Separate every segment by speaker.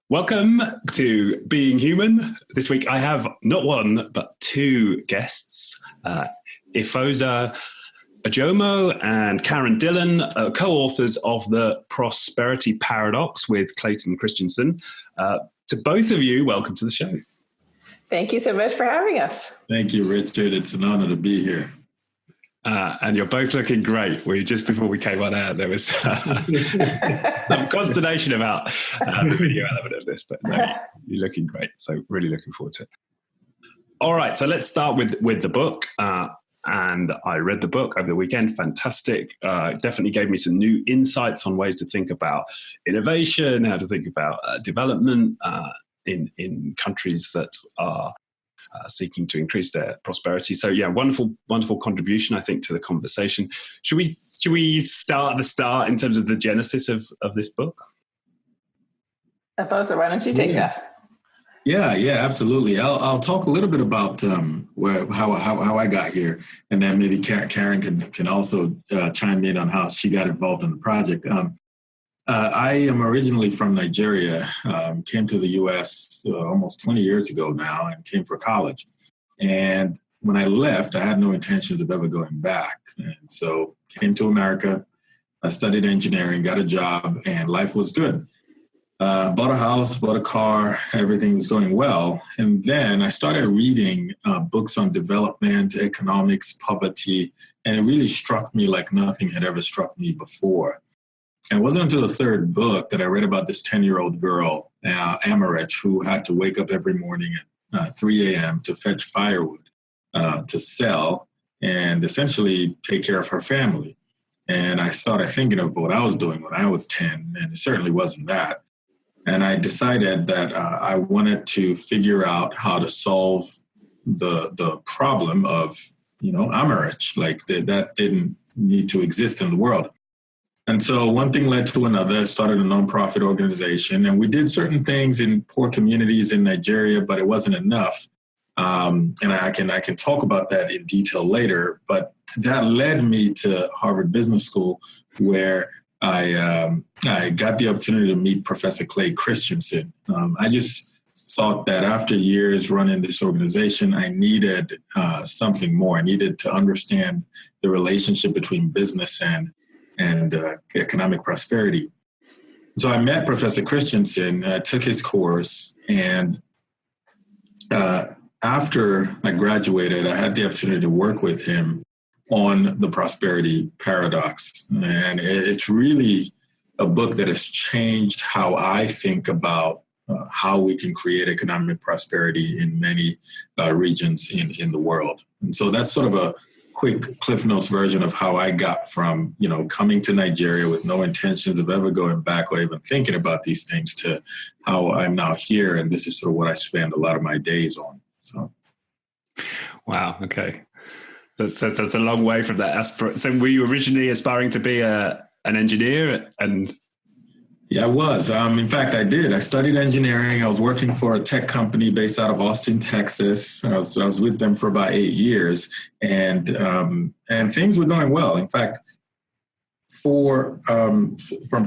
Speaker 1: Welcome to Being Human. This week I have not one, but two guests, EFOSA Ojomo and Karen Dillon, co-authors of The Prosperity Paradox with Clayton Christensen. To both of you, welcome to the show.
Speaker 2: Thank you so much for having us.
Speaker 3: Thank you, Richard. It's an honor to be here.
Speaker 1: And you're both looking great. Just before we came on air, there was some consternation about the video element of this, but no, you're looking great. So really looking forward to it. All right, so let's start with the book. And I read the book over the weekend. Fantastic. Definitely gave me some new insights on ways to think about innovation, how to think about development in countries that are seeking to increase their prosperity. So yeah, wonderful contribution, I think, to the conversation. Should we start at the start in terms of the genesis of this book?
Speaker 2: EFOSA, why don't you take that?
Speaker 3: Yeah, absolutely. I'll talk a little bit about how I got here, and then maybe Karen can also chime in on how she got involved in the project. I am originally from Nigeria, came to the U.S. Almost 20 years ago now, and came for college. And when I left, I had no intentions of ever going back. And so came to America, I studied engineering, got a job, and life was good. Bought a house, bought a car, everything was going well. And then I started reading books on development, economics, poverty, and it really struck me like nothing had ever struck me before. And it wasn't until the third book that I read about this 10-year-old girl, Amarich, who had to wake up every morning at 3 a.m. to fetch firewood to sell and essentially take care of her family. And I started thinking of what I was doing when I was 10, and it certainly wasn't that. And I decided that I wanted to figure out how to solve the problem of, Amarich, like that didn't need to exist in the world. And so one thing led to another. I started a nonprofit organization, and we did certain things in poor communities in Nigeria, but it wasn't enough. And I can talk about that in detail later. But that led me to Harvard Business School, where I got the opportunity to meet Professor Clay Christensen. I just thought that after years running this organization, I needed something more. I needed to understand the relationship between business and economic prosperity. So I met Professor Christensen, took his course, and after I graduated, I had the opportunity to work with him on the Prosperity Paradox. And it's really a book that has changed how I think about how we can create economic prosperity in many regions in the world. And so that's sort of a quick Cliff Notes version of how I got from, coming to Nigeria with no intentions of ever going back or even thinking about these things to how I'm now here. And this is sort of what I spend a lot of my days on. So,
Speaker 1: wow. Okay. That's a long way from that. So were you originally aspiring to be an engineer? And
Speaker 3: yeah, I was. In fact, I did. I studied engineering. I was working for a tech company based out of Austin, Texas. I was with them for about 8 years, and things were going well. In fact, from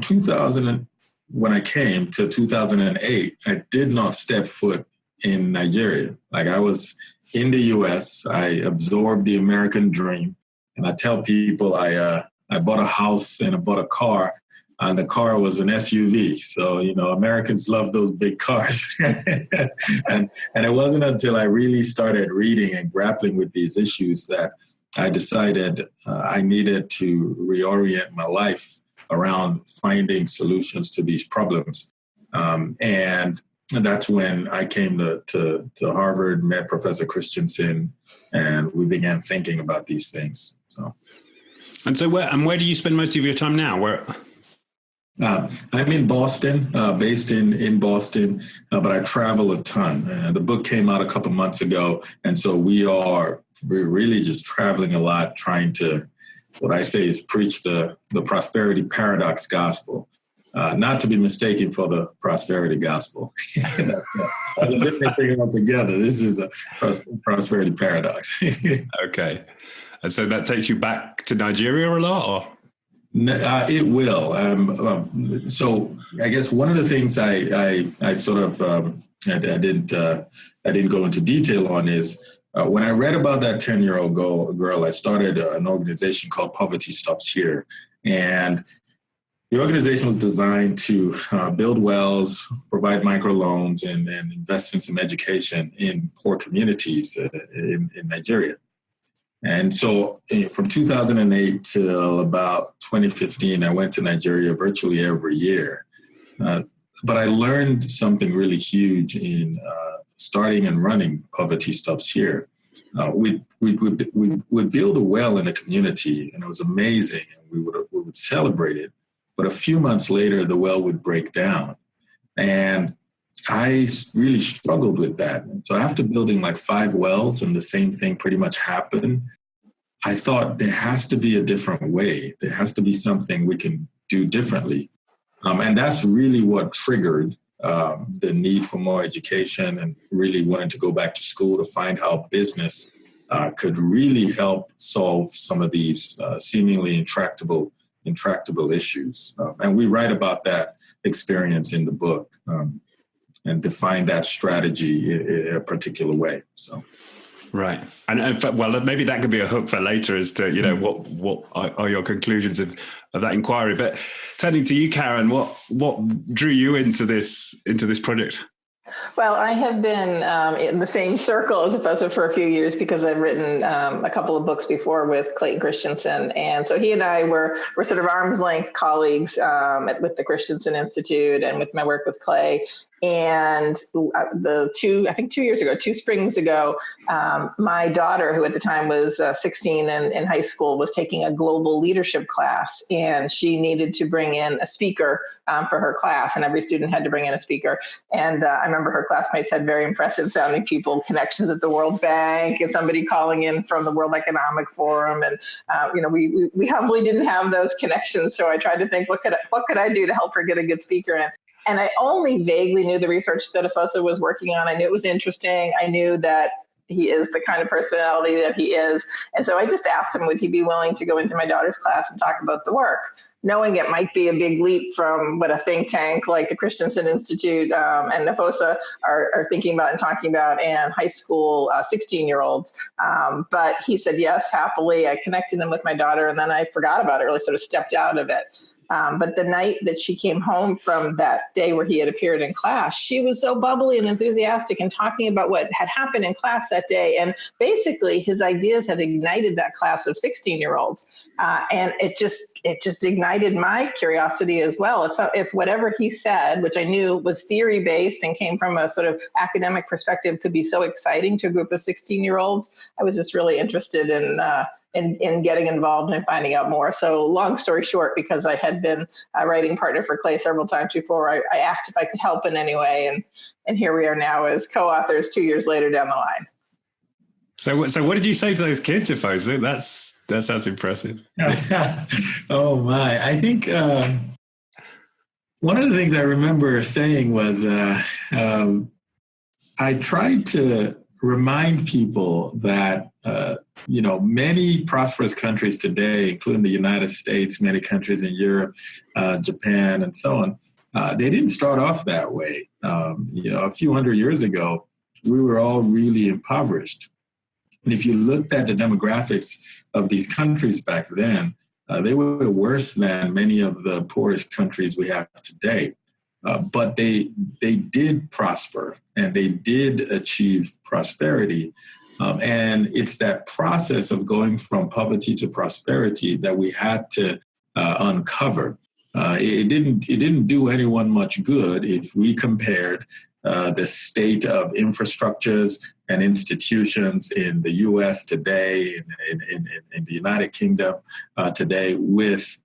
Speaker 3: 2000 when I came to 2008, I did not step foot in Nigeria. Like, I was in the U.S. I absorbed the American dream, and I tell people I bought a house and I bought a car. And the car was an SUV. So, Americans love those big cars. and it wasn't until I really started reading and grappling with these issues that I decided I needed to reorient my life around finding solutions to these problems. And that's when I came to Harvard, met Professor Christensen, and we began thinking about these things.
Speaker 1: So where do you spend most of your time now?
Speaker 3: I'm in Boston, based in Boston, but I travel a ton. The book came out a couple months ago, and so we're really just traveling a lot, trying to, what I say is preach the prosperity paradox gospel, not to be mistaken for the prosperity gospel. That's a different thing altogether. This is a prosperity paradox.
Speaker 1: Okay. And so that takes you back to Nigeria a lot, or?
Speaker 3: It will. So I guess one of the things I sort of I didn't go into detail on is when I read about that 10-year-old girl, I started an organization called Poverty Stops Here, and the organization was designed to build wells, provide microloans, and invest in some education in poor communities in Nigeria. And so from 2008 till about 2015, I went to Nigeria virtually every year. But I learned something really huge in starting and running Poverty Stops Here. We'd build a well in a community, and it was amazing, and we would celebrate it. But a few months later, the well would break down. And I really struggled with that. And so after building like 5 wells and the same thing pretty much happened, I thought there has to be a different way. There has to be something we can do differently. And that's really what triggered the need for more education, and really wanted to go back to school to find how business could really help solve some of these seemingly intractable issues. And we write about that experience in the book and define that strategy in a particular way. So.
Speaker 1: Right. And well, maybe that could be a hook for later as to, what are your conclusions of that inquiry. But turning to you, Karen, what drew you into this project?
Speaker 2: Well, I have been in the same circle as EFOSA for a few years because I've written a couple of books before with Clayton Christensen. And so he and I were sort of arm's length colleagues with the Christensen Institute and with my work with Clay. And I think 2 years ago, 2 springs ago, my daughter, who at the time was 16 and in high school, was taking a global leadership class, and she needed to bring in a speaker for her class, and every student had to bring in a speaker. And I remember her classmates had very impressive sounding people, connections at the World Bank, and somebody calling in from the World Economic Forum. And, we humbly didn't have those connections. So I tried to think, what could I do to help her get a good speaker in? And I only vaguely knew the research that EFOSA was working on. I knew it was interesting. I knew that he is the kind of personality that he is. And so I just asked him, would he be willing to go into my daughter's class and talk about the work, knowing it might be a big leap from what a think tank like the Christensen Institute and EFOSA are thinking about and talking about, and high school 16-year-olds. But he said yes, happily. I connected him with my daughter, and then I forgot about it, really sort of stepped out of it. But the night that she came home from that day where he had appeared in class, she was so bubbly and enthusiastic and talking about what had happened in class that day. And basically his ideas had ignited that class of 16-year-olds. And it just ignited my curiosity as well. If whatever he said, which I knew was theory-based and came from a sort of academic perspective, could be so exciting to a group of 16-year-olds, I was just really interested in getting involved and finding out more. So long story short, because I had been a writing partner for Clay several times before, I asked if I could help in any way. And here we are now as co-authors 2 years later down the line.
Speaker 1: So what did you say to those kids, EFOSA? That sounds impressive.
Speaker 3: Oh my. I think one of the things I remember saying was I tried to remind people that many prosperous countries today, including the United States, many countries in Europe, Japan, and so on, they didn't start off that way. A few hundred years ago, we were all really impoverished. And if you looked at the demographics of these countries back then, they were worse than many of the poorest countries we have today. But they did prosper, and they did achieve prosperity. And it's that process of going from poverty to prosperity that we had to uncover. It didn't do anyone much good if we compared the state of infrastructures and institutions in the U.S. today, in the United Kingdom today, with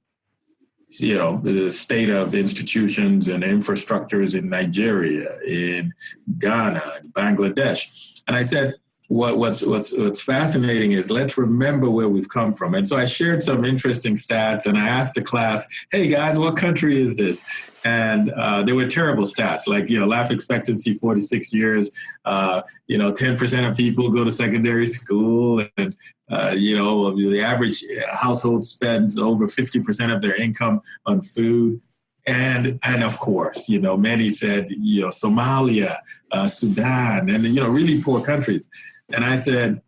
Speaker 3: the state of institutions and infrastructures in Nigeria, in Ghana, in Bangladesh. And I said, what's fascinating is let's remember where we've come from. And so I shared some interesting stats, and I asked the class, hey guys, what country is this? And there were terrible stats, like, life expectancy, 46 years, 10% of people go to secondary school, and, the average household spends over 50% of their income on food. And of course, many said, Somalia, Sudan, and, really poor countries. And I said,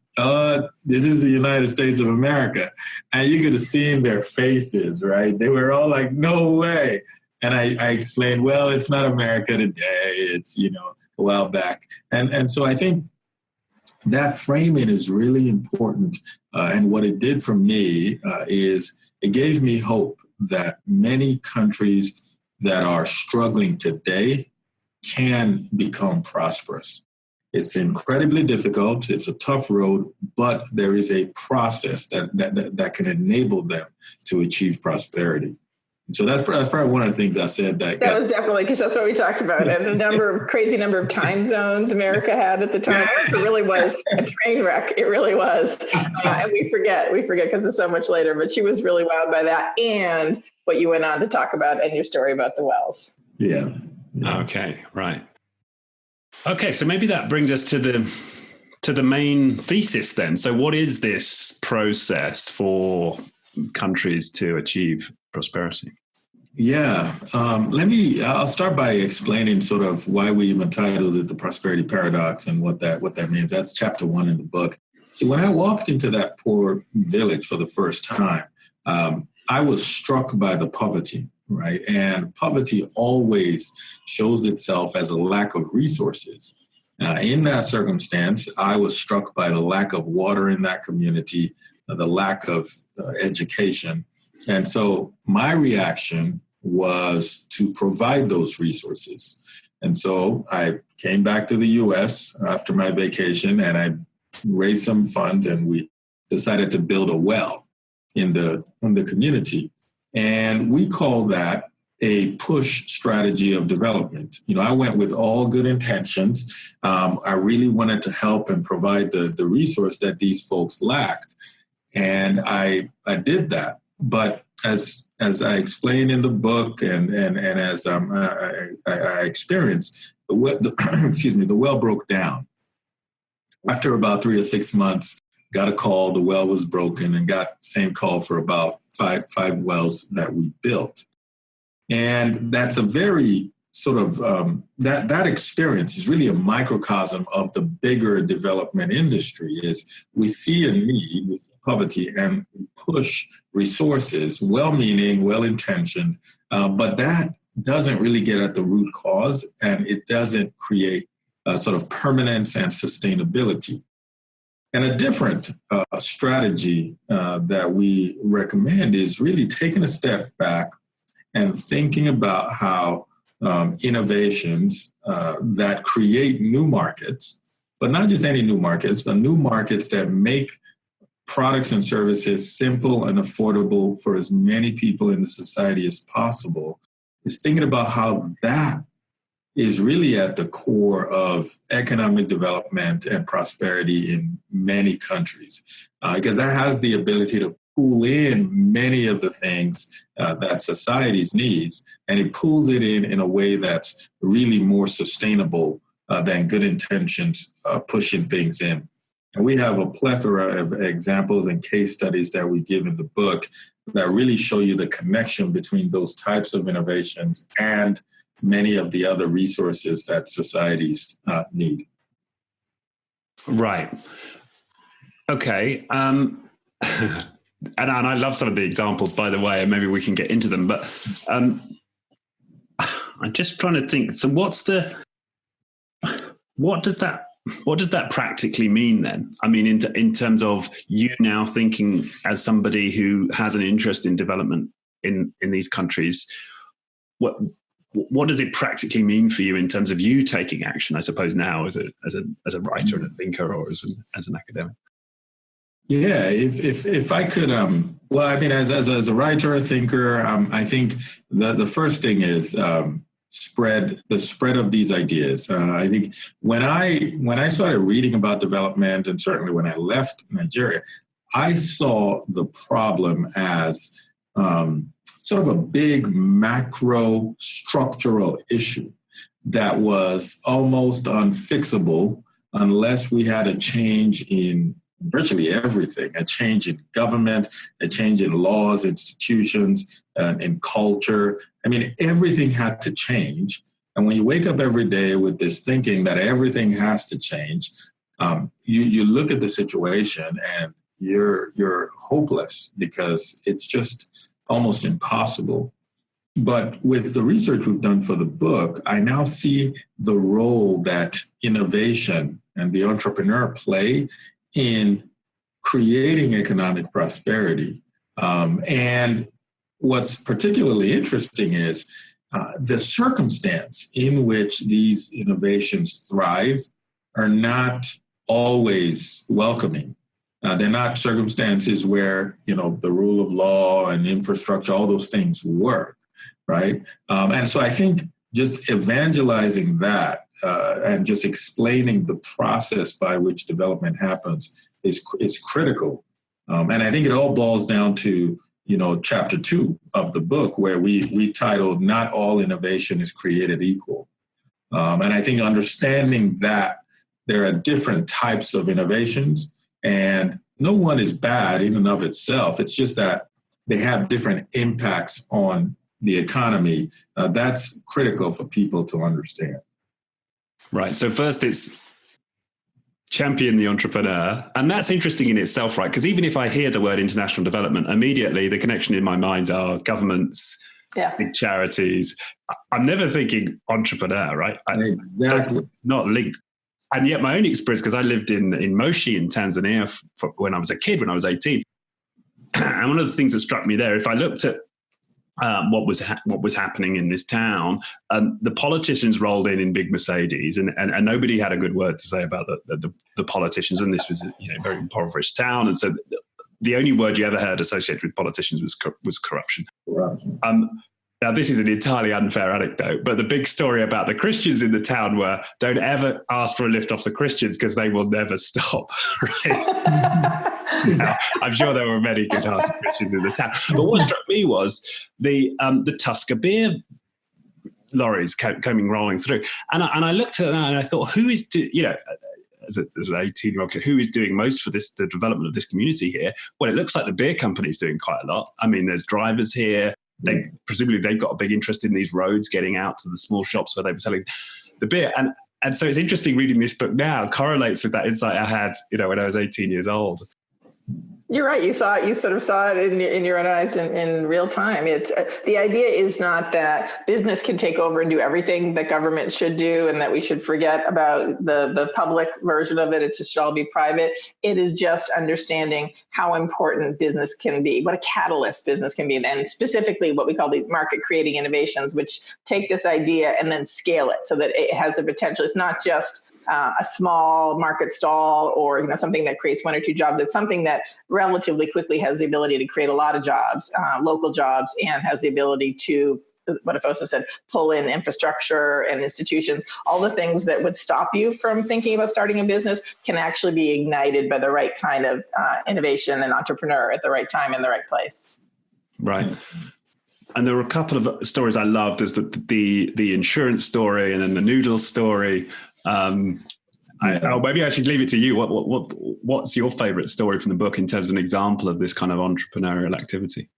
Speaker 3: this is the United States of America. And you could have seen their faces, right? They were all like, no way. And I explained, well, it's not America today. It's, a while back. And so I think that framing is really important. And what it did for me is it gave me hope that many countries that are struggling today can become prosperous. It's incredibly difficult. It's a tough road, but there is a process that can enable them to achieve prosperity. So that's probably one of the things I said that
Speaker 2: was definitely, because that's what we talked about, and the crazy number of time zones America had at the time. It really was a train wreck. It really was, and we forget because it's so much later. But she was really wowed by that, and what you went on to talk about in your story about the wells.
Speaker 3: Yeah.
Speaker 1: Okay. Right. Okay. So maybe that brings us to the main thesis then. So what is this process for countries to achieve prosperity?
Speaker 3: Yeah. I'll start by explaining sort of why we've entitled it the prosperity paradox and what that means. That's chapter 1 in the book. See, when I walked into that poor village for the first time, I was struck by the poverty, right? And poverty always shows itself as a lack of resources. In that circumstance, I was struck by the lack of water in that community, the lack of education. And so my reaction was to provide those resources. And so I came back to the U.S. after my vacation, and I raised some funds, and we decided to build a well in the community. And we call that a push strategy of development. I went with all good intentions. I really wanted to help and provide the resource that these folks lacked. And I did that. But as I explained in the book and as I experienced, the well broke down. After about 3 or 6 months, got a call, the well was broken, and got the same call for about five wells that we built. And that's a very sort of, that experience is really a microcosm of the bigger development industry. Is we see a need with poverty and we push resources, well-meaning, well-intentioned, but that doesn't really get at the root cause, and it doesn't create a sort of permanence and sustainability. And a different strategy that we recommend is really taking a step back and thinking about how innovations that create new markets, but not just any new markets, but new markets that make products and services simple and affordable for as many people in the society as possible, is thinking about how that is really at the core of economic development and prosperity in many countries, because that has the ability to pull in many of the things that societies needs, and it pulls it in a way that's really more sustainable than good intentions pushing things in. And we have a plethora of examples and case studies that we give in the book that really show you the connection between those types of innovations and many of the other resources that societies need.
Speaker 1: Right. Okay. And I love some of the examples, by the way, and maybe we can get into them. But I'm just trying to think. So what does that practically mean then? I mean, in terms of you now thinking as somebody who has an interest in development in these countries, what does it practically mean for you in terms of you taking action, I suppose, now as a writer and a thinker, or as an academic?
Speaker 3: Yeah, if I could, well, I mean, as a writer, a thinker, I think the first thing is the spread of these ideas. I think when I started reading about development, and certainly when I left Nigeria, I saw the problem as sort of a big macro structural issue that was almost unfixable unless we had a change in virtually everything, a change in government, a change in laws, institutions, in culture. I mean, everything had to change. And when you wake up every day with this thinking that everything has to change, you look at the situation and you're hopeless because it's just almost impossible. But with the research we've done for the book, I now see the role that innovation and the entrepreneur play in creating economic prosperity. And what's particularly interesting is the circumstance in which these innovations thrive are not always welcoming. They're not circumstances where, the rule of law and infrastructure, all those things work, right? And so I think just evangelizing that and just explaining the process by which development happens is critical. And I think it all boils down to, chapter 2 of the book, where we titled "Not All Innovation is Created Equal." And I think understanding that there are different types of innovations, and no one is bad in and of itself. It's just that they have different impacts on the economy. That's critical for people to understand.
Speaker 1: Right. So first it's champion the entrepreneur. And that's interesting in itself, right? Because even if I hear the word international development, immediately the connection in my mind are governments, big charities. I'm never thinking entrepreneur, right?
Speaker 3: Exactly.
Speaker 1: Not linked. And yet my own experience, because I lived in Moshi in Tanzania when I was a kid, when I was 18. And one of the things that struck me there, if I looked at what was happening in this town, the politicians rolled in big Mercedes, and nobody had a good word to say about the politicians. And this was a very impoverished town, and so the only word you ever heard associated with politicians was corruption. Now, this is an entirely unfair anecdote, but the big story about the Christians in the town were, don't ever ask for a lift off the Christians because they will never stop. Right? Now, I'm sure there were many good-hearted Christians in the town. But what struck me was the Tusker beer lorries coming rolling through. And I looked at that and I thought, who is, as an 18-year-old kid, who is doing most for the development of this community here? Well, it looks like the beer company's doing quite a lot. I mean, there's drivers here. Presumably they've got a big interest in these roads getting out to the small shops where they were selling the beer. And so it's interesting reading this book now, correlates with that insight I had, when I was 18 years old.
Speaker 2: You're right. You sort of saw it in your own eyes in real time. It's the idea is not that business can take over and do everything that government should do, and that we should forget about the public version of it. It just should all be private. It is just understanding how important business can be, what a catalyst business can be, and specifically what we call the market creating innovations, which take this idea and then scale it so that it has the potential. It's not just a small market stall or something that creates 1 or 2 jobs. It's something that relatively quickly has the ability to create a lot of jobs, local jobs, and has the ability to, what EFOSA said, pull in infrastructure and institutions. All the things that would stop you from thinking about starting a business can actually be ignited by the right kind of innovation and entrepreneur at the right time in the right place.
Speaker 1: Right. And there were a couple of stories I loved. There's the insurance story and then the noodle story. Maybe I should leave it to you. What's your favorite story from the book in terms of an example of this kind of entrepreneurial activity?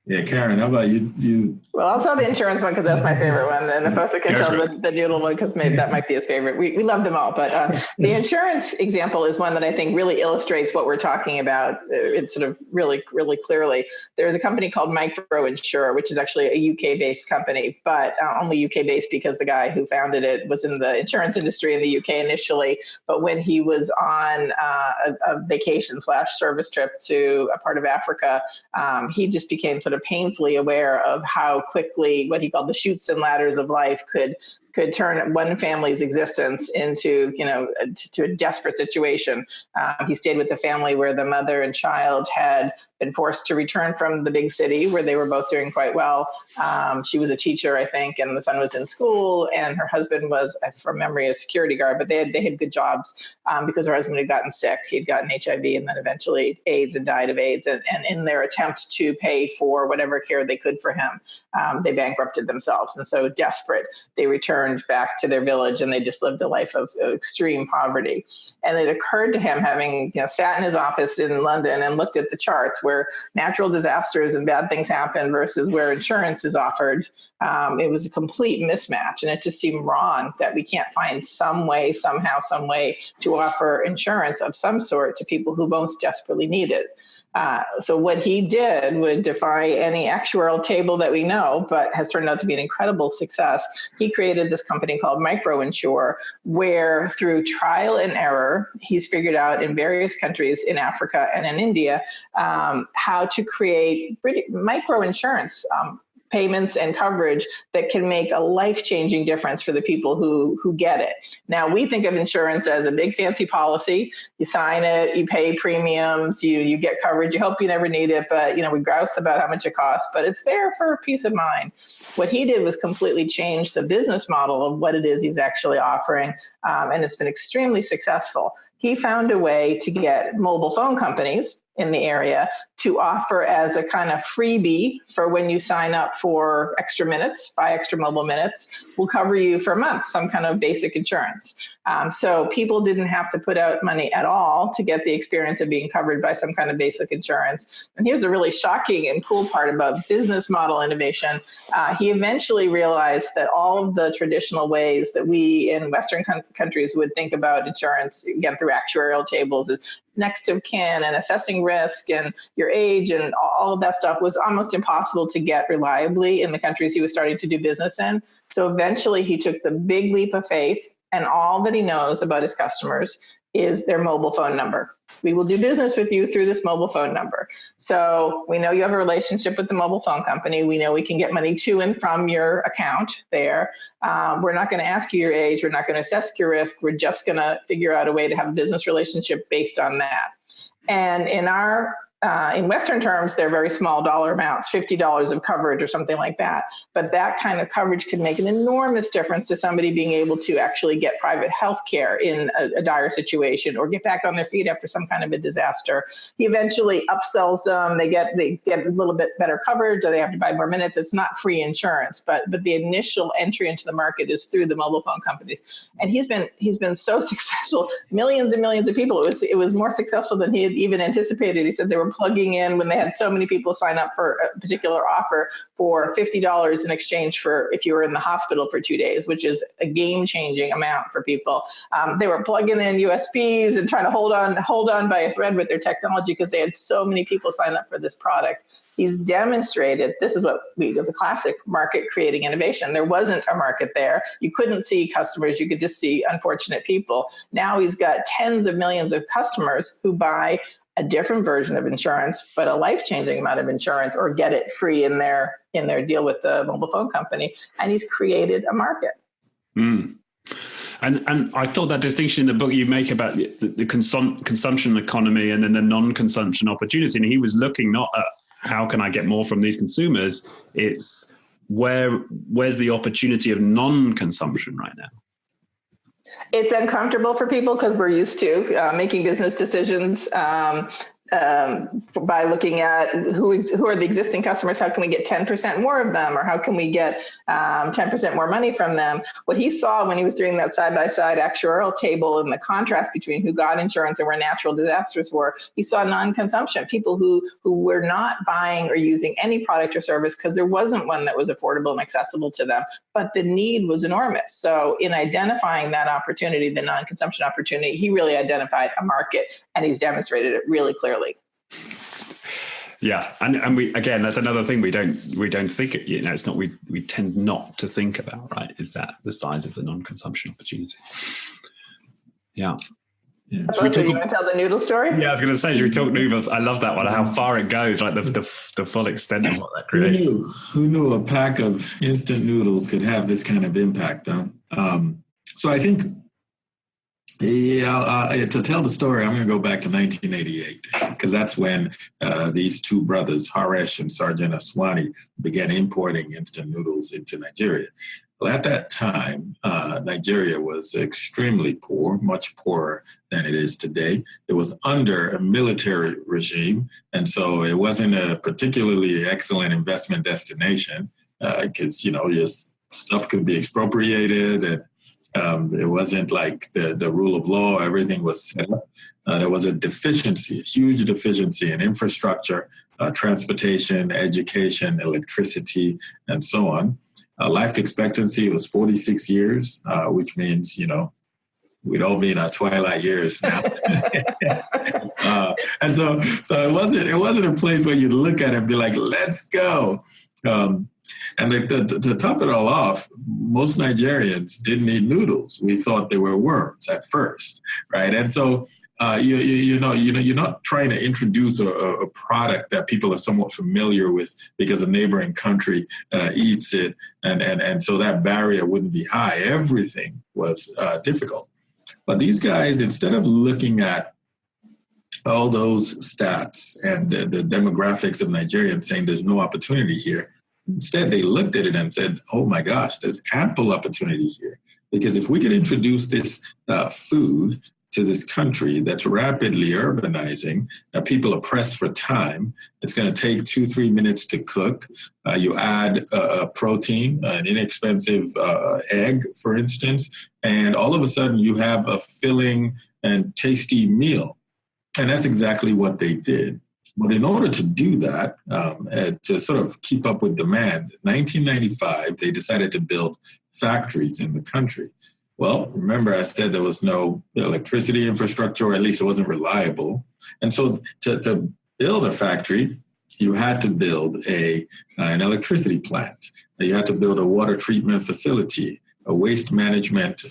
Speaker 3: Yeah, Karen, how about you?
Speaker 2: Well, I'll tell the insurance one because that's my favorite one, and EFOSA can tell the noodle one because maybe that might be his favorite. We love them all, but the insurance example is one that I think really illustrates what we're talking about. It's sort of really, really clearly. There's a company called Micro Insure, which is actually a UK-based company, but only UK-based because the guy who founded it was in the insurance industry in the UK initially. But when he was on a vacation/service trip to a part of Africa, he just became sort of painfully aware of how quickly what he called the chutes and ladders of life could could turn one family's existence into, to a desperate situation. He stayed with the family where the mother and child had been forced to return from the big city where they were both doing quite well. She was a teacher, I think, and the son was in school, and her husband was, from memory, a security guard, but they had good jobs because her husband had gotten sick. He'd gotten HIV and then eventually AIDS and died of AIDS. And in their attempt to pay for whatever care they could for him, they bankrupted themselves. And so desperate, they returned back to their village and they just lived a life of extreme poverty. And it occurred to him, having sat in his office in London and looked at the charts where natural disasters and bad things happen versus where insurance is offered, it was a complete mismatch. And it just seemed wrong that we can't find some way, somehow, some way to offer insurance of some sort to people who most desperately need it. So what he did would defy any actuarial table that we know, but has turned out to be an incredible success. He created this company called MicroInsure, where through trial and error, he's figured out in various countries in Africa and in India how to create microinsurance payments and coverage that can make a life-changing difference for the people who get it. Now, we think of insurance as a big fancy policy. You sign it, you pay premiums, you get coverage. You hope you never need it, but we grouse about how much it costs, but it's there for peace of mind. What he did was completely change the business model of what it is he's actually offering, and it's been extremely successful. He found a way to get mobile phone companies in the area to offer as a kind of freebie for when you sign up for extra minutes, buy extra mobile minutes, we'll cover you for a month, some kind of basic insurance. So people didn't have to put out money at all to get the experience of being covered by some kind of basic insurance. And here's a really shocking and cool part about business model innovation. He eventually realized that all of the traditional ways that we in Western countries would think about insurance, again, through actuarial tables, is next of kin and assessing risk and your age and all of that stuff was almost impossible to get reliably in the countries he was starting to do business in. So eventually he took the big leap of faith, and all that he knows about his customers is their mobile phone number. We will do business with you through this mobile phone number. So we know you have a relationship with the mobile phone company. We know we can get money to and from your account there. We're not going to ask you your age. We're not going to assess your risk. We're just going to figure out a way to have a business relationship based on that. And in Western terms, they're very small dollar amounts, $50 of coverage or something like that. But that kind of coverage can make an enormous difference to somebody being able to actually get private health care in a dire situation or get back on their feet after some kind of a disaster. He eventually upsells them. They get a little bit better coverage, or they have to buy more minutes. It's not free insurance, but the initial entry into the market is through the mobile phone companies. And he's been so successful, millions and millions of people. It was more successful than he had even anticipated. He said they were plugging in when they had so many people sign up for a particular offer for $50 in exchange for if you were in the hospital for 2 days, which is a game-changing amount for people. They were plugging in USBs and trying to hold on by a thread with their technology because they had so many people sign up for this product. He's demonstrated, this is what we, as a classic market creating innovation. There wasn't a market there. You couldn't see customers. You could just see unfortunate people. Now he's got tens of millions of customers who buy a different version of insurance, but a life-changing amount of insurance, or get it free in their deal with the mobile phone company. And he's created a market.
Speaker 1: Mm. And I thought that distinction in the book you make about the consumption economy and then the non-consumption opportunity. And he was looking not at how can I get more from these consumers, it's where's the opportunity of non-consumption right now?
Speaker 2: It's uncomfortable for people because we're used to making business decisions by looking at who are the existing customers. How can we get 10% more of them? Or how can we get 10% more money from them? What he saw when he was doing that side-by-side actuarial table and the contrast between who got insurance and where natural disasters were, he saw non-consumption, people who were not buying or using any product or service because there wasn't one that was affordable and accessible to them, but the need was enormous. So in identifying that opportunity, the non-consumption opportunity, he really identified a market, and he's demonstrated it really clearly.
Speaker 1: Yeah, and we, again, that's another thing we don't think, it's not, we tend not to think about, right? Is that the size of the non-consumption opportunity? Yeah.
Speaker 3: Yeah.
Speaker 2: So you want to tell the noodle story?
Speaker 1: Yeah, I was going to say, should we talk noodles? I love that one, how far it goes, like the full extent of what that creates.
Speaker 3: Who knew a pack of instant noodles could have this kind of impact? So I think, to tell the story, I'm going to go back to 1988, because that's when these two brothers, Haresh and Sarjan Aswani, began importing instant noodles into Nigeria. Well, at that time, Nigeria was extremely poor, much poorer than it is today. It was under a military regime, and so it wasn't a particularly excellent investment destination because, your stuff could be expropriated, and it wasn't like the rule of law. Everything was set up. There was a huge deficiency in infrastructure, transportation, education, electricity, and so on. Life expectancy was 46 years, which means, we'd all be in our twilight years now. And so it wasn't a place where you'd look at it and be like, let's go. And to top it all off, most Nigerians didn't eat noodles. We thought they were worms at first, right? And so you're not trying to introduce a product that people are somewhat familiar with because a neighboring country eats it, and so that barrier wouldn't be high. Everything was difficult. But these guys, instead of looking at all those stats and the demographics of Nigerians saying there's no opportunity here, instead they looked at it and said, oh my gosh, there's ample opportunity here. Because if we could introduce this food to this country that's rapidly urbanizing, people are pressed for time. It's going to take 2-3 minutes to cook. You add a protein, an inexpensive egg, for instance, and all of a sudden you have a filling and tasty meal. And that's exactly what they did. But in order to do that, to sort of keep up with demand, 1995, they decided to build factories in the country. Well, remember I said there was no electricity infrastructure, or at least it wasn't reliable. And so to build a factory, you had to build an electricity plant. You had to build a water treatment facility, a waste management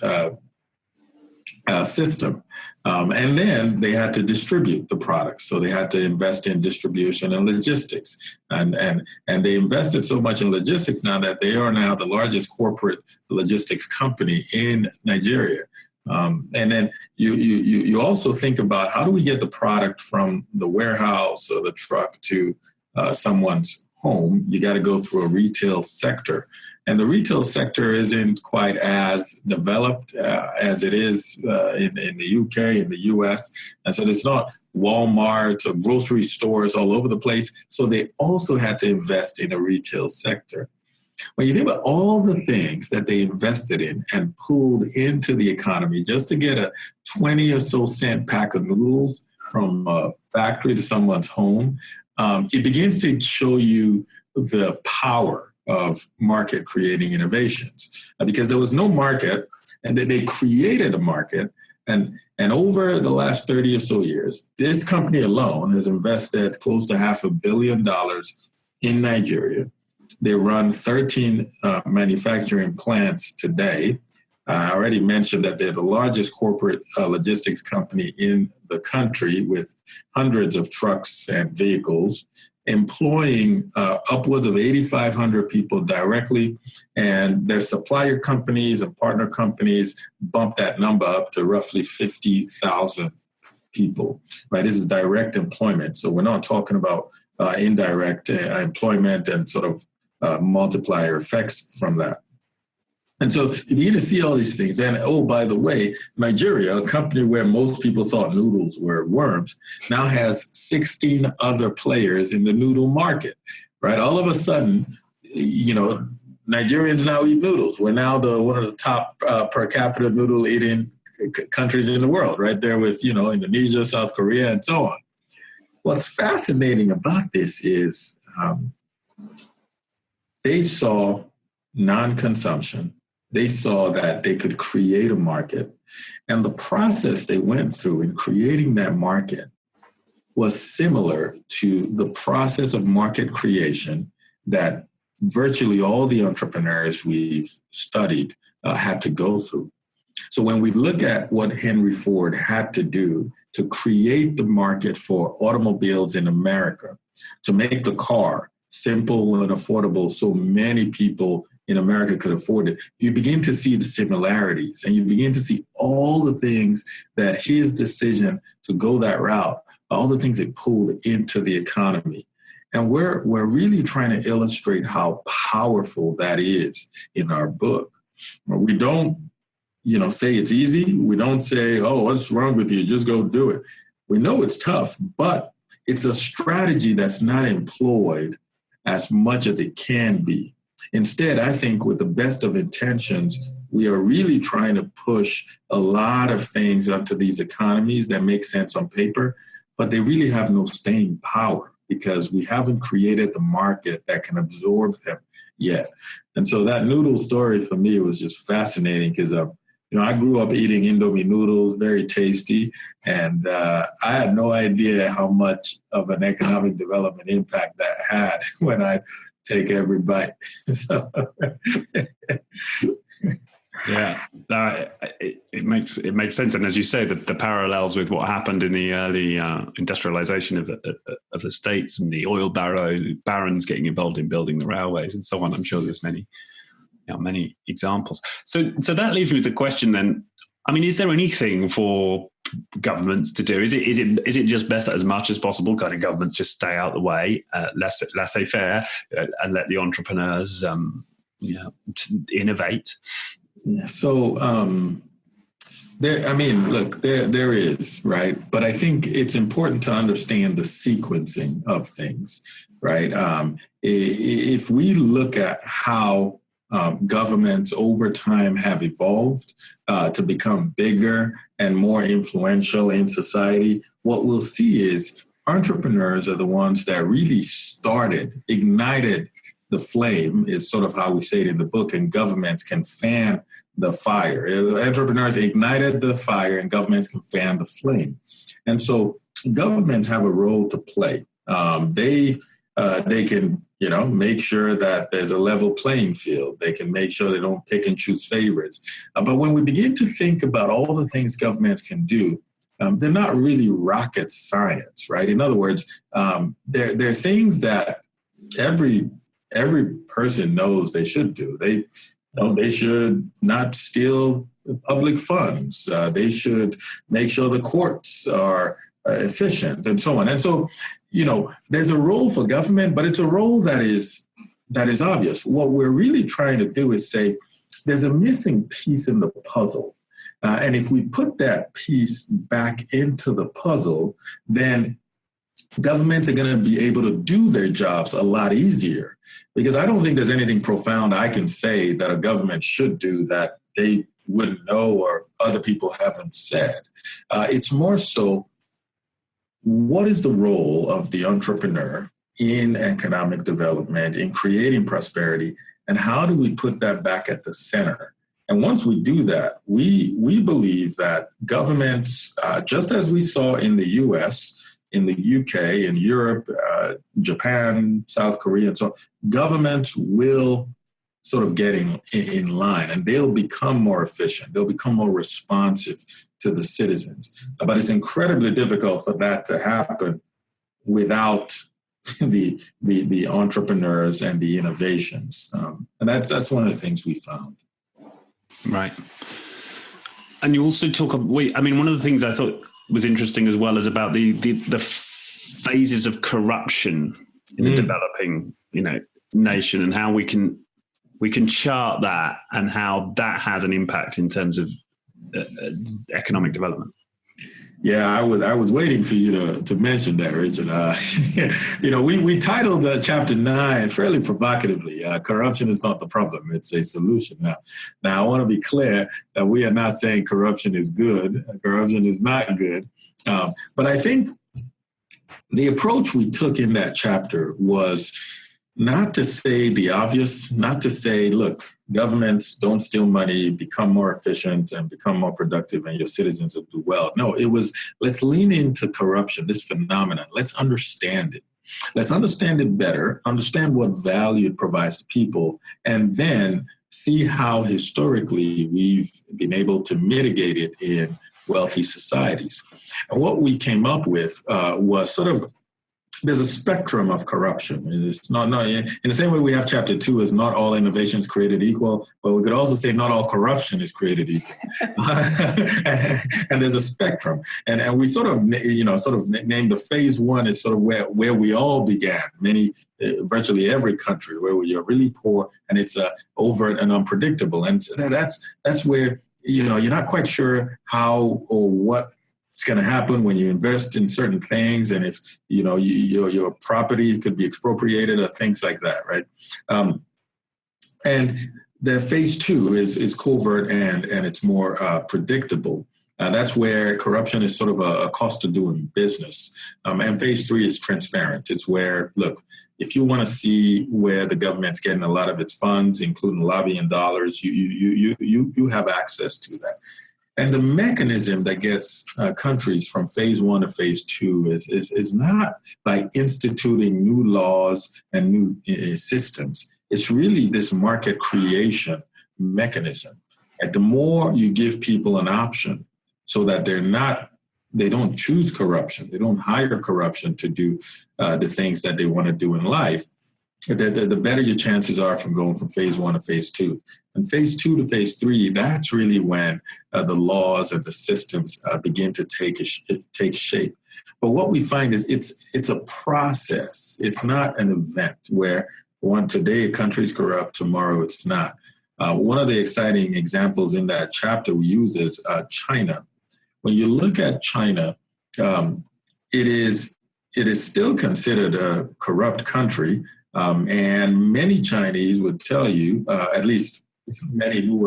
Speaker 3: system. And then they had to distribute the products. So they had to invest in distribution and logistics. And they invested so much in logistics now that they are now the largest corporate logistics company in Nigeria. And then you also think about, how do we get the product from the warehouse or the truck to someone's home? You got to go through a retail sector. And the retail sector isn't quite as developed as it is in the UK, in the US. And so there's not Walmart or grocery stores all over the place. So they also had to invest in a retail sector. When you think about all the things that they invested in and pulled into the economy just to get a 20 or so cent pack of noodles from a factory to someone's home, it begins to show you the power of market creating innovations, because there was no market, and they created a market. And over the last 30 or so years, this company alone has invested close to $500 million in Nigeria. They run 13 manufacturing plants today. I already mentioned that they're the largest corporate logistics company in the country, with hundreds of trucks and vehicles, employing upwards of 8,500 people directly, and their supplier companies and partner companies bump that number up to roughly 50,000 people, right? This is direct employment. So we're not talking about indirect employment and sort of multiplier effects from that. And so you begin to see all these things. And, oh, by the way, Nigeria, a company where most people thought noodles were worms, now has 16 other players in the noodle market, right? All of a sudden, Nigerians now eat noodles. We're now one of the top per capita noodle eating countries in the world, right there with, Indonesia, South Korea, and so on. What's fascinating about this is they saw non-consumption. They saw that they could create a market. And the process they went through in creating that market was similar to the process of market creation that virtually all the entrepreneurs we've studied had to go through. So when we look at what Henry Ford had to do to create the market for automobiles in America, to make the car simple and affordable so many people in America could afford it, you begin to see the similarities, and you begin to see all the things that his decision to go that route, all the things it pulled into the economy. And we're really trying to illustrate how powerful that is in our book. We don't, say it's easy. We don't say, oh, what's wrong with you? Just go do it. We know it's tough, but it's a strategy that's not employed as much as it can be. Instead, I think with the best of intentions, we are really trying to push a lot of things onto these economies that make sense on paper, but they really have no staying power because we haven't created the market that can absorb them yet. And so that noodle story for me was just fascinating because, I grew up eating Indomie noodles, very tasty, and I had no idea how much of an economic development impact that had when I take every bite.
Speaker 1: Yeah, it makes sense, and as you say, the parallels with what happened in the early industrialization of the States and the oil barons getting involved in building the railways and so on. I'm sure there's many examples. So that leaves me with the question then. I mean, is there anything for governments to do? Is it just best that as much as possible, kind of governments just stay out the way, laissez-faire, and let the entrepreneurs, innovate?
Speaker 3: So, there is, right? But I think it's important to understand the sequencing of things, right? If we look at how governments over time have evolved to become bigger and more influential in society, what we'll see is entrepreneurs are the ones that really ignited the flame, is sort of how we say it in the book, and governments can fan the fire. Entrepreneurs ignited the fire and governments can fan the flame. And so governments have a role to play. They can, make sure that there's a level playing field. They can make sure they don't pick and choose favorites. But when we begin to think about all the things governments can do, they're not really rocket science, right? In other words, they're things that every person knows they should do. They should not steal public funds. They should make sure the courts are efficient and so on. And so, there's a role for government, but it's a role that is obvious. What we're really trying to do is say there's a missing piece in the puzzle. And if we put that piece back into the puzzle, then governments are going to be able to do their jobs a lot easier, because I don't think there's anything profound I can say that a government should do that they wouldn't know or other people haven't said. It's more so, what is the role of the entrepreneur in economic development, in creating prosperity, and how do we put that back at the center? And once we do that, we believe that governments, just as we saw in the U.S., in the UK, in Europe, Japan, South Korea, and so on, governments will sort of get in line, and they'll become more efficient. They'll become more responsive to the citizens. But it's incredibly difficult for that to happen without the entrepreneurs and the innovations. And that's one of the things we found.
Speaker 1: Right. And you also talk about, one of the things I thought was interesting as well is about the phases of corruption in a developing, nation, and how we can chart that and how that has an impact in terms of economic development.
Speaker 3: Yeah, I was waiting for you to mention that, Richard. We titled chapter 9 fairly provocatively, "Corruption is not the problem, it's a solution." Now I want to be clear that we are not saying corruption is good. Corruption is not good. But I think the approach we took in that chapter was not to say the obvious, not to say, look, governments don't steal money, become more efficient and become more productive, and your citizens will do well. No, it was, let's lean into corruption, this phenomenon. Let's understand it. Let's understand it better, understand what value it provides to people, and then see how historically we've been able to mitigate it in wealthy societies. And what we came up with was sort of, there's a spectrum of corruption. It's not in the same way we have chapter 2 is not all innovations created equal, but we could also say not all corruption is created equal. And there's a spectrum. And we sort of named the phase 1 is sort of where we all began. Virtually every country where you're really poor and it's overt and unpredictable. And that's where, you're not quite sure how or what it's going to happen when you invest in certain things, and if your property could be expropriated or things like that, right? And the phase 2 is covert and it's more predictable. That's where corruption is sort of a cost of doing business. And phase 3 is transparent. It's where, look, if you want to see where the government's getting a lot of its funds, including lobbying dollars, you have access to that. And the mechanism that gets countries from phase 1 to phase 2 is not by instituting new laws and new systems. It's really this market creation mechanism. And the more you give people an option so that they don't choose corruption, they don't hire corruption to do the things that they want to do in life, the better your chances are from going from phase 1 to phase 2. And phase 2 to phase 3, that's really when the laws and the systems begin to take shape. But what we find is it's a process. It's not an event where today a country's corrupt, tomorrow it's not. One of the exciting examples in that chapter we use is China. When you look at China, it is still considered a corrupt country. And many Chinese would tell you, at least many who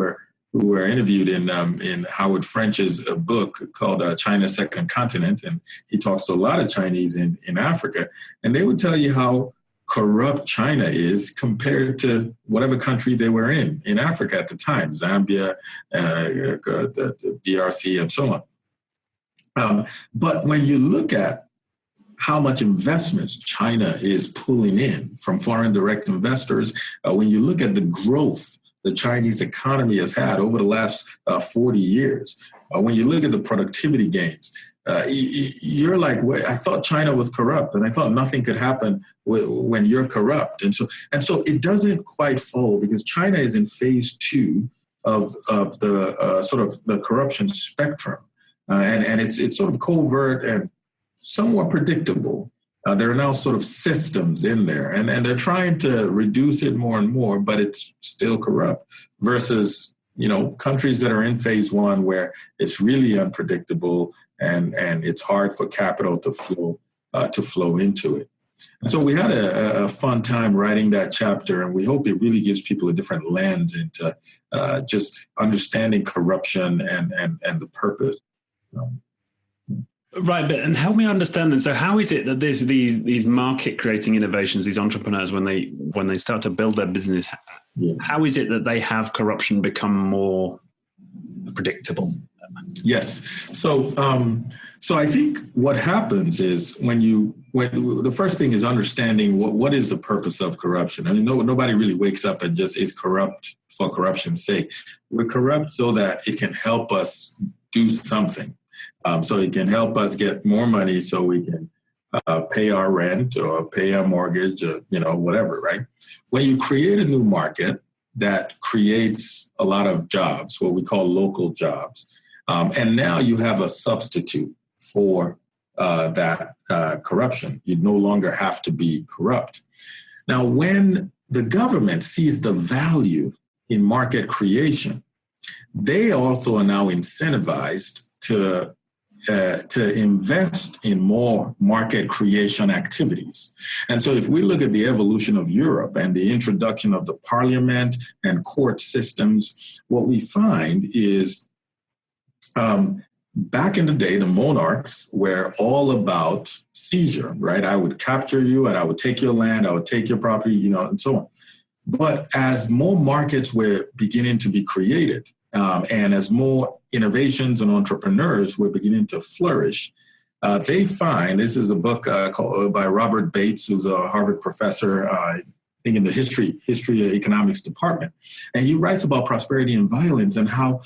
Speaker 3: were interviewed in Howard French's book called China's Second Continent, and he talks to a lot of Chinese in Africa, and they would tell you how corrupt China is compared to whatever country they were in Africa at the time, Zambia, the DRC, and so on. But when you look at how much investments China is pulling in from foreign direct investors, when you look at the growth the Chinese economy has had over the last 40 years, when you look at the productivity gains, you're like, wait, I thought China was corrupt, and I thought nothing could happen when you're corrupt. And so it doesn't quite fall, because China is in phase 2 of the sort of the corruption spectrum. And it's sort of covert and somewhat predictable. There are now sort of systems in there, and they're trying to reduce it more and more, but it's still corrupt versus, countries that are in phase 1 where it's really unpredictable and it's hard for capital to flow into it. And so we had a fun time writing that chapter, and we hope it really gives people a different lens into just understanding corruption and the purpose.
Speaker 1: Right, and help me understand then. So, how is it that there's these market-creating innovations, these entrepreneurs, when they start to build their business, how is it that they have corruption become more predictable?
Speaker 3: Yes. So I think what happens is when the first thing is understanding what is the purpose of corruption. I mean, nobody really wakes up and just is corrupt for corruption's sake. We're corrupt so that it can help us do something. So it can help us get more money so we can pay our rent or pay our mortgage or, whatever, right? When you create a new market that creates a lot of jobs, what we call local jobs, and now you have a substitute for that corruption. You no longer have to be corrupt. Now, when the government sees the value in market creation, they also are now incentivized to invest in more market creation activities. And so if we look at the evolution of Europe and the introduction of the parliament and court systems, what we find is back in the day, the monarchs were all about seizure, right? I would capture you and I would take your land, I would take your property, and so on. But as more markets were beginning to be created, and as more innovations and entrepreneurs were beginning to flourish, they find, this is a book called by Robert Bates, who's a Harvard professor. think in the history economics department. And he writes about prosperity and violence and how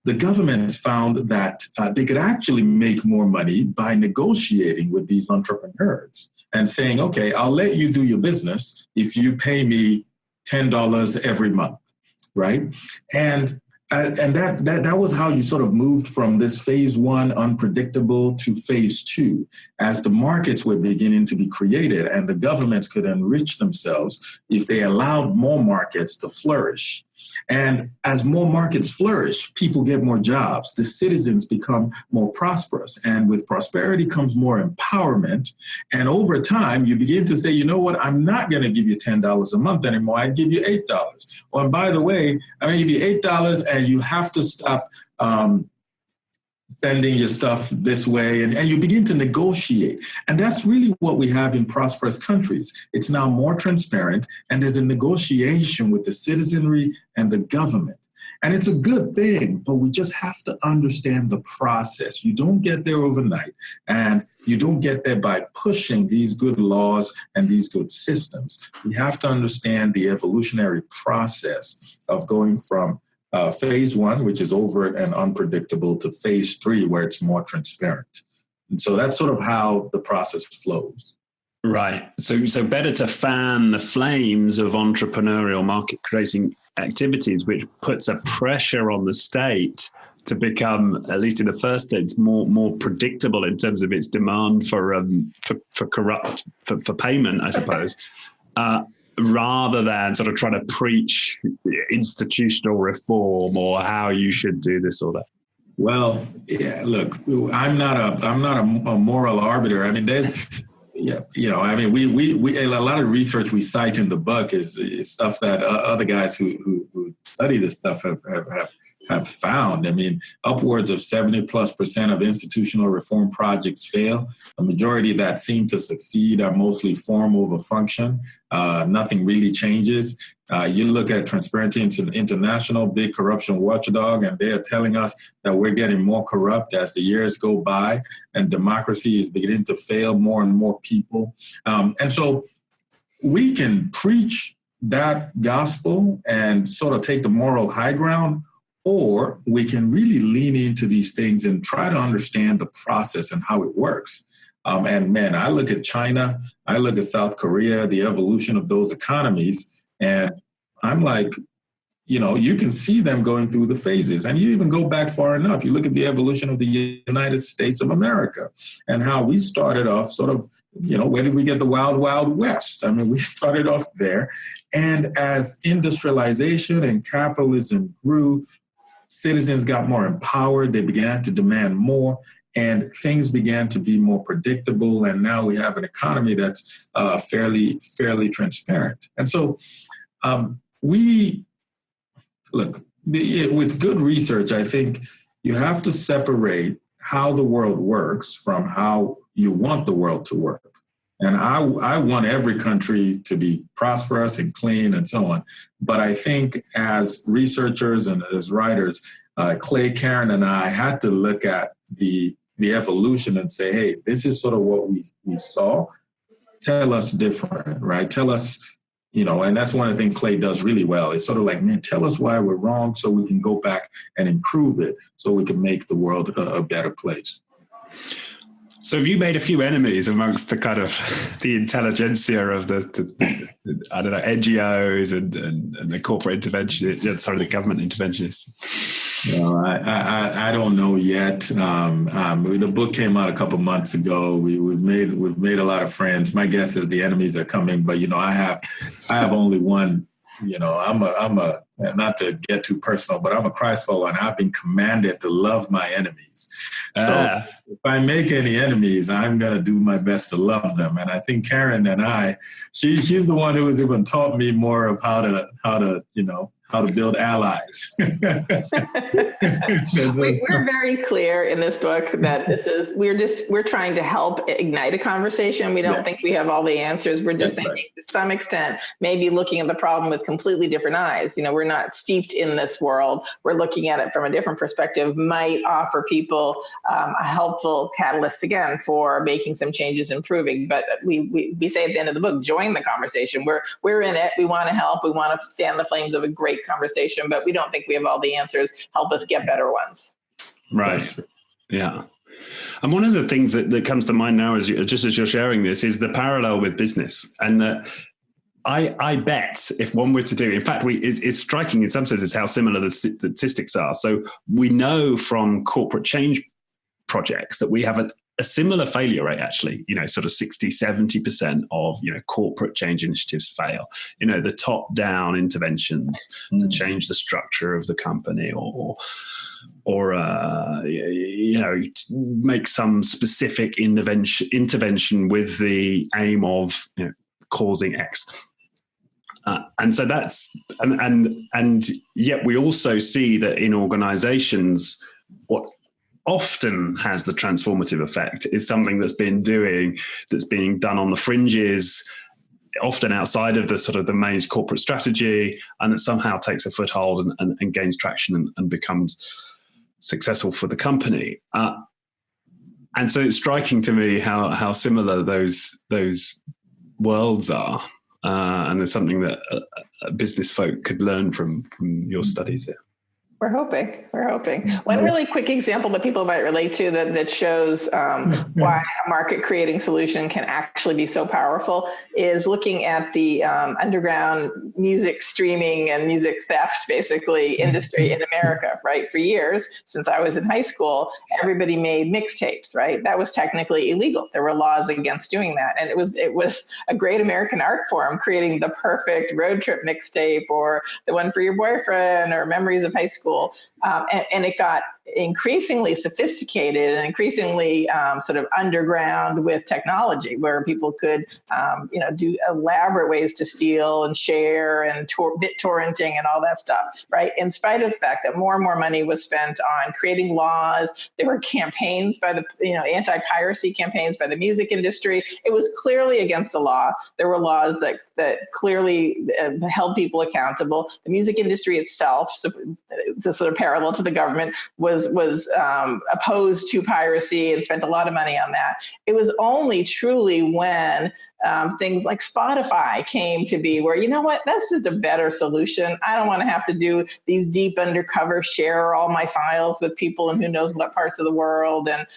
Speaker 3: the government found that they could actually make more money by negotiating with these entrepreneurs and saying, okay, I'll let you do your business if you pay me $10 every month, right? And that was how you sort of moved from this phase one unpredictable to phase two, as the markets were beginning to be created and the governments could enrich themselves if they allowed more markets to flourish. And as more markets flourish, people get more jobs, the citizens become more prosperous. And with prosperity comes more empowerment. And over time, you begin to say, you know what, I'm not going to give you $10 a month anymore. I'd give you $8. Or and by the way, I'm going to give you $8 and you have to stop sending your stuff this way, and you begin to negotiate. And that's really what we have in prosperous countries. It's now more transparent, and there's a negotiation with the citizenry and the government. And it's a good thing, but we just have to understand the process. You don't get there overnight, and you don't get there by pushing these good laws and these good systems. We have to understand the evolutionary process of going from phase one, which is overt and unpredictable, to phase three, where it's more transparent. And so that's sort of how the process flows.
Speaker 1: Right. So better to fan the flames of entrepreneurial market creating activities, which puts a pressure on the state to become, at least in the first stage, more predictable in terms of its demand for payment, I suppose. Rather than sort of trying to preach institutional reform or how you should do this or that.
Speaker 3: Well, yeah, look, I'm not a moral arbiter. I mean, we a lot of research we cite in the book is stuff that other guys who study this stuff have found. I mean, upwards of 70+% of institutional reform projects fail. The majority that seem to succeed are mostly form over function. Nothing really changes. You look at Transparency International, big corruption watchdog, and they are telling us that we're getting more corrupt as the years go by, and democracy is beginning to fail more and more people. And so we can preach that gospel and sort of take the moral high ground, or we can really lean into these things and try to understand the process and how it works. And man, I look at China, I look at South Korea, the evolution of those economies, and I'm like, you can see them going through the phases. And you even go back far enough. You look at the evolution of the United States of America and how we started off sort of, where did we get the wild, wild west? I mean, we started off there. And as industrialization and capitalism grew, citizens got more empowered. They began to demand more, and things began to be more predictable. And now we have an economy that's fairly transparent. And so with good research, I think you have to separate how the world works from how you want the world to work. And I want every country to be prosperous and clean and so on. But I think as researchers and as writers, Clay, Karen, and I had to look at the evolution and say, hey, this is sort of what we saw. Tell us different, right? Tell us, and that's one of the things Clay does really well. It's sort of like, man, tell us why we're wrong so we can go back and improve it so we can make the world a better place.
Speaker 1: So have you made a few enemies amongst the kind of the intelligentsia of the NGOs and the corporate interventionists, the government interventionists?
Speaker 3: Well, I don't know yet. The book came out a couple months ago. We've made a lot of friends. My guess is the enemies are coming, but I have only one. I'm a not to get too personal, but I'm a Christ follower, and I've been commanded to love my enemies. So if I make any enemies, I'm going to do my best to love them. And I think Karen and she's the one who has even taught me more of how to how to build allies.
Speaker 2: We're very clear in this book that we're trying to help ignite a conversation. We don't think we have all the answers. We're just thinking to some extent, maybe looking at the problem with completely different eyes. We're not steeped in this world. We're looking at it from a different perspective, might offer people a helpful catalyst again for making some changes, improving. But we say at the end of the book, join the conversation. We're in it. We want to help. We want to fan the flames of a great conversation, but we don't think we have all the answers. Help us get better ones.
Speaker 1: Right. Yeah. And one of the things that comes to mind now as you're sharing this is the parallel with business. And that I bet if one were to do, in fact, it's striking in some senses how similar the statistics are. So we know from corporate change projects that we have a similar failure rate, actually, sort of 60, 70% of, corporate change initiatives fail. The top down interventions to change the structure of the company or make some specific intervention with the aim of, causing X. And so that's, and yet we also see that in organizations, what often has the transformative effect is something that's being done on the fringes, often outside of the sort of the main corporate strategy, and that somehow takes a foothold and gains traction and becomes successful for the company. And so it's striking to me how similar those worlds are. And there's something that business folk could learn from your studies here.
Speaker 2: We're hoping. One really quick example that people might relate to that shows why a market creating solution can actually be so powerful is looking at the underground music streaming and music theft, basically, industry in America, right? For years, since I was in high school, everybody made mixtapes, right? That was technically illegal. There were laws against doing that. And it was a great American art form, creating the perfect road trip mixtape or the one for your boyfriend or memories of high school. And it got increasingly sophisticated and increasingly sort of underground with technology, where people could, do elaborate ways to steal and share and BitTorrenting and all that stuff, right? In spite of the fact that more and more money was spent on creating laws, there were campaigns by the, anti-piracy campaigns by the music industry. It was clearly against the law. There were laws that clearly held people accountable. The music industry itself, to sort of parallel to the government, was opposed to piracy and spent a lot of money on that. It was only truly when things like Spotify came to be where, that's just a better solution. I don't want to have to do these deep undercover, share all my files with people in who knows what parts of the world. And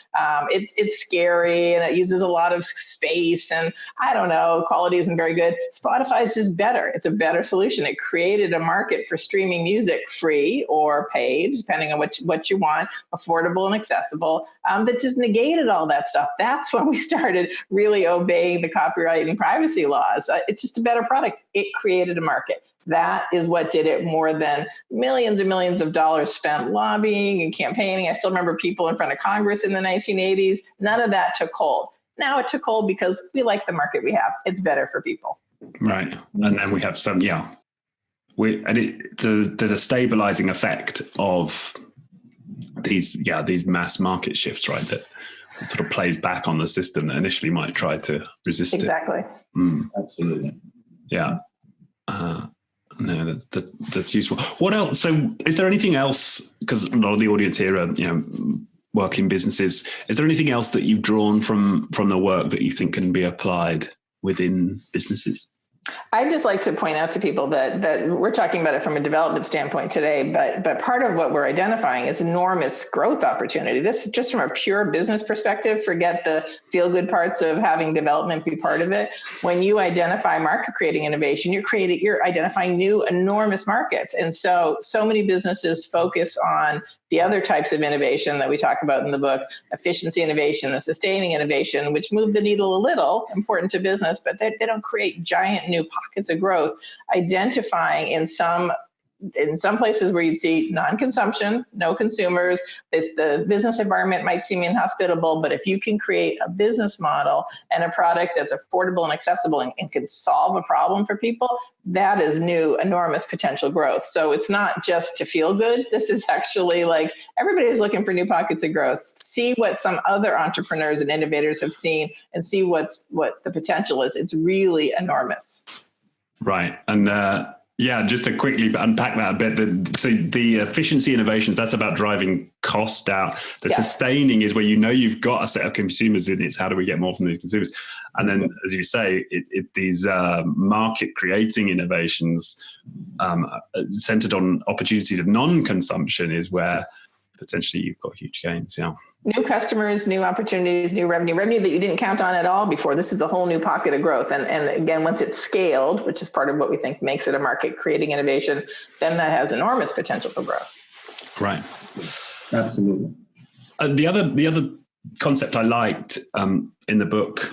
Speaker 2: it's scary and it uses a lot of space and I don't know, quality isn't very good. Spotify is just better. It's a better solution. It created a market for streaming music, free or paid, depending on what you want, affordable and accessible, that just negated all that stuff. That's when we started really obeying the copyright and privacy laws. It's just a better product. It created a market. That is what did it, more than millions and millions of dollars spent lobbying and campaigning. I still remember people in front of Congress in the 1980s. None of that took hold. Now it took hold because we like the market we have. It's better for people.
Speaker 1: Right. And then we have some, there's a stabilizing effect of these mass market shifts, right? That sort of plays back on the system that initially might try to resist it.
Speaker 2: Exactly.
Speaker 3: Absolutely.
Speaker 1: Yeah. No, that's useful. What else? So is there anything else, because a lot of the audience here are, work in businesses. Is there anything else that you've drawn from the work that you think can be applied within businesses?
Speaker 2: I'd just like to point out to people that we're talking about it from a development standpoint today, but part of what we're identifying is enormous growth opportunity. This is just from a pure business perspective. Forget the feel-good parts of having development be part of it. When you identify market creating innovation, you're identifying new enormous markets. And so many businesses focus on the other types of innovation that we talk about in the book, efficiency innovation, the sustaining innovation, which move the needle a little, important to business, but they don't create giant new pockets of growth. Identifying in some in some places where you see non-consumption, no consumers, the business environment might seem inhospitable, but if you can create a business model and a product that's affordable and accessible and can solve a problem for people, that is new, enormous potential growth. So it's not just to feel good. This is actually like everybody's looking for new pockets of growth. See what some other entrepreneurs and innovators have seen and see what the potential is. It's really enormous.
Speaker 1: Right. And yeah, just to quickly unpack that a bit. So the efficiency innovations, that's about driving cost out. The sustaining is where you've got a set of consumers in. It's how do we get more from these consumers? And then, as you say, these market creating innovations centered on opportunities of non-consumption is where potentially you've got huge gains. Yeah.
Speaker 2: New customers, new opportunities, new revenue that you didn't count on at all before. This is a whole new pocket of growth. And again, once it's scaled, which is part of what we think makes it a market creating innovation, then that has enormous potential for growth.
Speaker 1: Right.
Speaker 3: Absolutely.
Speaker 1: The other concept I liked in the book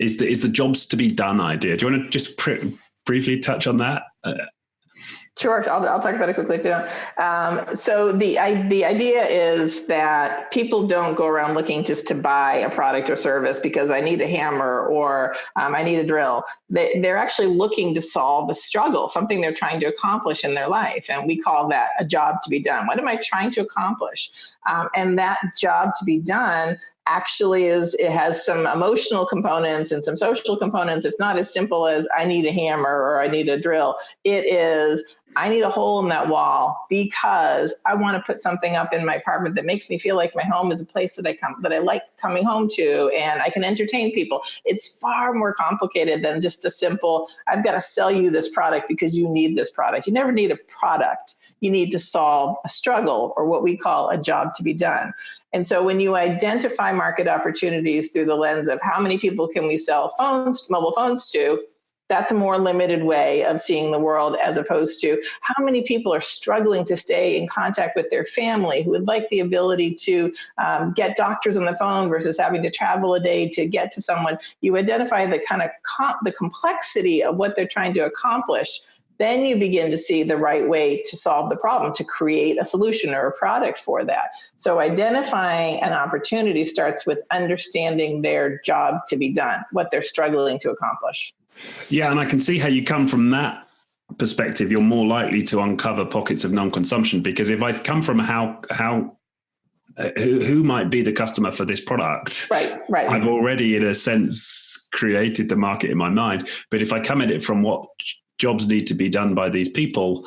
Speaker 1: is the jobs to be done idea. Do you want to just briefly touch on that?
Speaker 2: Sure, I'll talk about it quickly if you don't. So the idea is that people don't go around looking just to buy a product or service because I need a hammer or I need a drill. They're actually looking to solve a struggle, something they're trying to accomplish in their life. And we call that a job to be done. What am I trying to accomplish? And that job to be done actually it has some emotional components and some social components. It's not as simple as I need a hammer or I need a drill. It is, I need a hole in that wall because I want to put something up in my apartment that makes me feel like my home is a place that I like coming home to, and I can entertain people. It's far more complicated than just a simple, I've got to sell you this product because you need this product. You never need a product. You need to solve a struggle, or what we call a job to be done. And so when you identify market opportunities through the lens of how many people can we sell mobile phones to, that's a more limited way of seeing the world, as opposed to how many people are struggling to stay in contact with their family, who would like the ability to get doctors on the phone versus having to travel a day to get to someone. You identify the kind of the complexity of what they're trying to accomplish. Then you begin to see the right way to solve the problem, to create a solution or a product for that. So identifying an opportunity starts with understanding their job to be done, what they're struggling to accomplish.
Speaker 1: Yeah, and I can see how you come from that perspective. You're more likely to uncover pockets of non-consumption, because if I come from who might be the customer for this product, right. I've already, in a sense, created the market in my mind. But if I come at it from what jobs need to be done by these people,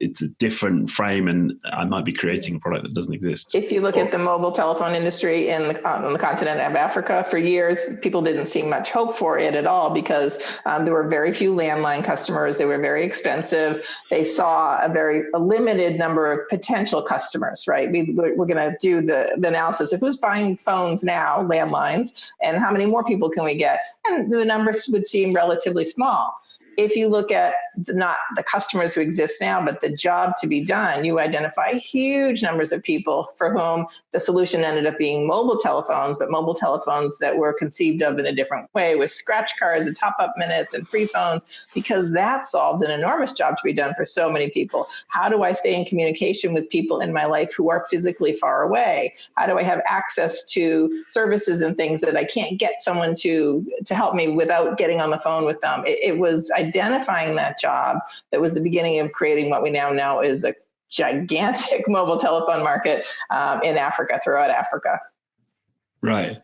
Speaker 1: it's a different frame, and I might be creating a product that doesn't exist.
Speaker 2: If you look at the mobile telephone industry on the continent of Africa, for years, people didn't see much hope for it at all because there were very few landline customers. They were very expensive. They saw a limited number of potential customers, right? We're going to do the analysis of who's buying phones now, landlines, and how many more people can we get? And the numbers would seem relatively small. If you look at not the customers who exist now, but the job to be done, you identify huge numbers of people for whom the solution ended up being mobile telephones, but mobile telephones that were conceived of in a different way, with scratch cards and top-up minutes and free phones, because that solved an enormous job to be done for so many people. How do I stay in communication with people in my life who are physically far away? How do I have access to services and things that I can't get someone to help me without getting on the phone with them? It was identifying that job that was the beginning of creating what we now know is a gigantic mobile telephone market in Africa, throughout Africa.
Speaker 1: Right.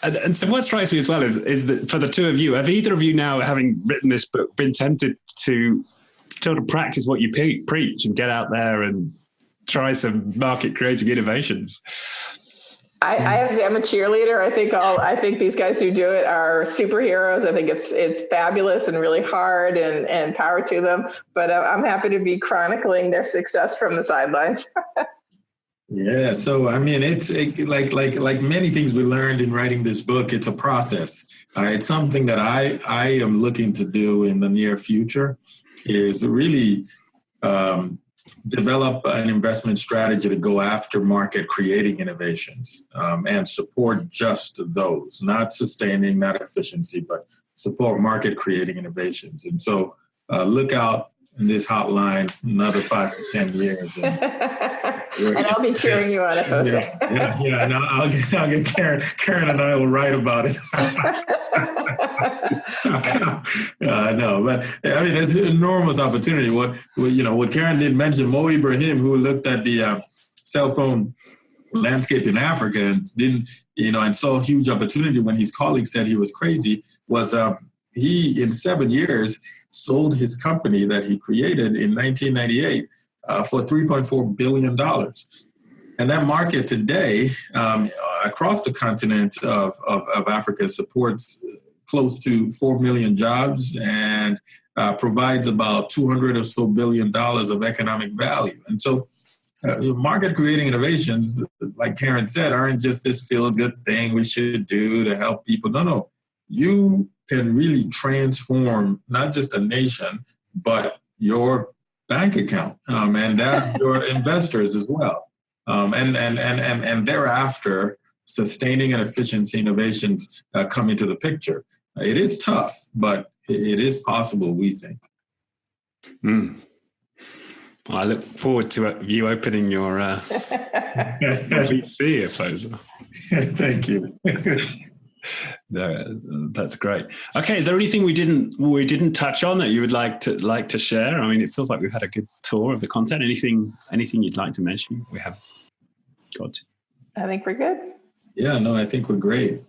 Speaker 1: And so what strikes me as well is that for the two of you, have either of you now, having written this book, been tempted to sort of practice what you preach and get out there and try some market creating innovations?
Speaker 2: I'm a cheerleader. I think these guys who do it are superheroes. I think it's fabulous and really hard, and power to them. But I'm happy to be chronicling their success from the sidelines.
Speaker 3: Yeah. So, I mean, it's like many things we learned in writing this book, it's a process. It's something that I am looking to do in the near future, is really develop an investment strategy to go after market creating innovations and support just those, not sustaining, not efficiency, but support market creating innovations. And so look out in this hotline for another 5 to 10 years.
Speaker 2: And I'll be cheering you on, EFOSA.
Speaker 3: Yeah, and I'll get Karen and I will write about it. I know, but I mean, it's an enormous opportunity. What Karen did mention, Mo Ibrahim, who looked at the cell phone landscape in Africa and didn't, and saw a huge opportunity when his colleagues said he was crazy, was he, in 7 years, sold his company that he created in 1998 for $3.4 billion. And that market today, across the continent of Africa, supports close to 4 million jobs and provides about $200 or so billion of economic value. And so market creating innovations, like Karen said, aren't just this feel-good thing we should do to help people. No. You can really transform not just a nation, but your bank account and that your investors as well. And thereafter, sustaining and efficiency innovations come into the picture. It is tough, but it is possible, we think.
Speaker 1: Well, I look forward to you opening your VC, EFOSA.
Speaker 3: Thank you.
Speaker 1: No, that's great. Okay, is there anything we didn't touch on that you would like to share? I mean, it feels like we've had a good tour of the content. Anything you'd like to mention? We have got to.
Speaker 2: I think we're good. Yeah,
Speaker 3: no, I think we're great.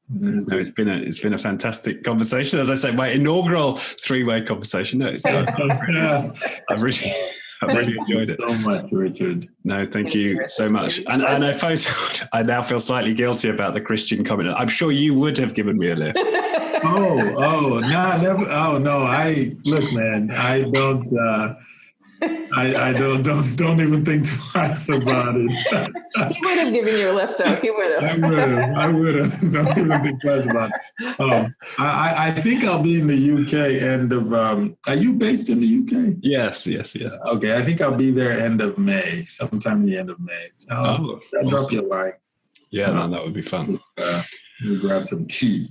Speaker 1: No, it's been a fantastic conversation. As I say, my inaugural 3-way conversation. No, I've really enjoyed it
Speaker 3: so much, Richard.
Speaker 1: No, thank you so much. And I now feel slightly guilty about the Christian comment. I'm sure you would have given me a lift.
Speaker 3: No. Look, man, I don't. I don't even think twice about it.
Speaker 2: He would have given you a lift, though. He would have.
Speaker 3: I would have. Don't even think twice about it. I think I'll be in the UK end of. Are you based in the UK?
Speaker 1: Yes.
Speaker 3: Okay, I think I'll be there end of May, sometime the end of May. So I'll drop you a line.
Speaker 1: Yeah, that would be fun.
Speaker 3: We'll grab some tea.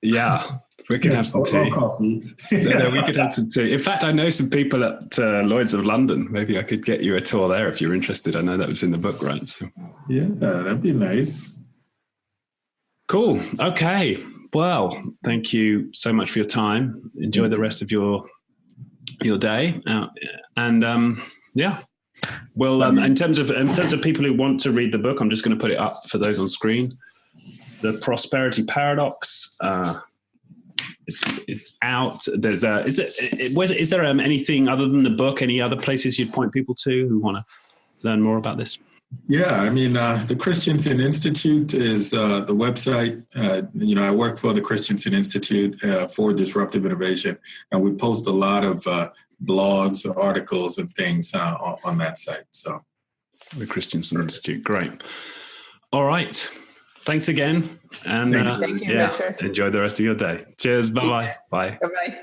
Speaker 1: Yeah. We could have some tea.
Speaker 3: Coffee.
Speaker 1: No, we could have some tea. In fact, I know some people at Lloyd's of London. Maybe I could get you a tour there if you're interested. I know that was in the book, right? So.
Speaker 3: Yeah, that'd be nice.
Speaker 1: Cool. Okay. Well, thank you so much for your time. Enjoy the rest of your day. Well, in terms of people who want to read the book, I'm just going to put it up for those on screen. The Prosperity Paradox. It's out. Is there anything other than the book? Any other places you'd point people to who want to learn more about this?
Speaker 3: Yeah, I mean, the Christensen Institute is the website. I work for the Christensen Institute for Disruptive Innovation, and we post a lot of blogs, articles, and things on that site. So,
Speaker 1: the Christensen Institute, great. All right. Thanks again. And
Speaker 2: Thank you, Richard.
Speaker 1: Enjoy the rest of your day. Cheers. Bye-bye. Bye.
Speaker 2: Bye-bye.